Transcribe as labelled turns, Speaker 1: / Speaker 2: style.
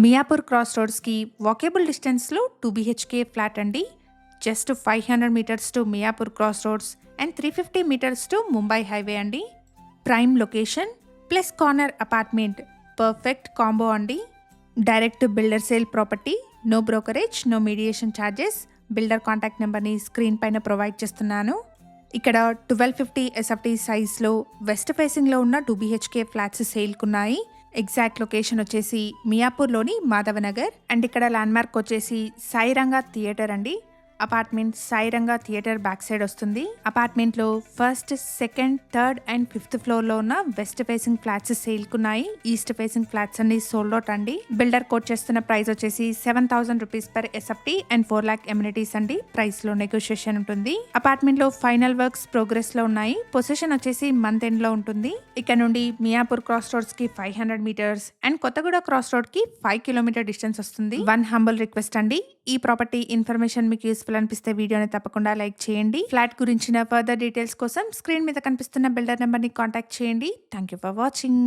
Speaker 1: Miyapur cross రోడ్స్కి walkable డిస్టెన్స్లో 2 BHK flat అండి. Just 500 metres to Miyapur cross roads and 350 metres to Mumbai highway అండి. Prime location plus corner apartment, perfect combo అండి. Direct builder sale property, no brokerage, no mediation charges. Builder contact నెంబర్ని screen పైన provide చేస్తున్నాను. ఇక్కడ 1250 SFT సైజ్లో west ఫేసింగ్లో ఉన్న 2 BHK flats సేల్కున్నాయి. ఎగ్జాక్ట్ లొకేషన్ వచ్చేసి మియాపూర్లోని మాధవనగర్. అండ్ ఇక్కడ ల్యాండ్మార్క్ వచ్చేసి సాయిరంగా థియేటర్ అండి. Apartment Sairanga theatre back side వస్తుంది. అపార్ట్మెంట్లో first, second, third and 5th ఫ్లోర్లో ఉన్న వెస్ట్ ఫేసింగ్ ఫ్లాట్స్ సేల్కున్నాయి. ఈస్ట్ ఫేసింగ్ ఫ్లాట్స్ అన్ని సోల్డ్ అవుట్ అండి. బిల్డర్ కోట్ చేస్తున్న ప్రైస్ వచ్చేసి 7,000 rupees per SFT and 4 lakh amenities అండి. ప్రైస్ లో నెగోషియేషన్ ఉంటుంది. అపార్ట్మెంట్ లో ఫైనల్ వర్క్స్ ప్రోగ్రెస్ లో ఉన్నాయి. పొజిషన్ వచ్చేసి మంత్ ఎండ్ లో ఉంటుంది. ఇక్కడ నుండి మియాపూర్ క్రాస్ రోడ్స్ కి 500 meters and Kothaguda cross road కి 5 కిలోమీటర్ డిస్టెన్స్ వస్తుంది. వన్ హంబుల్ రిక్వెస్ట్ అండి, ఈ ప్రాపర్టీ ఇన్ఫర్మేషన్ మీకు యూస్ఫుల్ అనిపిస్తే వీడియోని తప్పకుండా లైక్ చేయండి. ఫ్లాట్ గురించిన ఫర్దర్ డీటెయిల్స్ కోసం స్క్రీన్ మీద కనిపిస్తున్న బిల్డర్ నెంబర్ ని కాంటాక్ట్ చేయండి. Thank you for watching.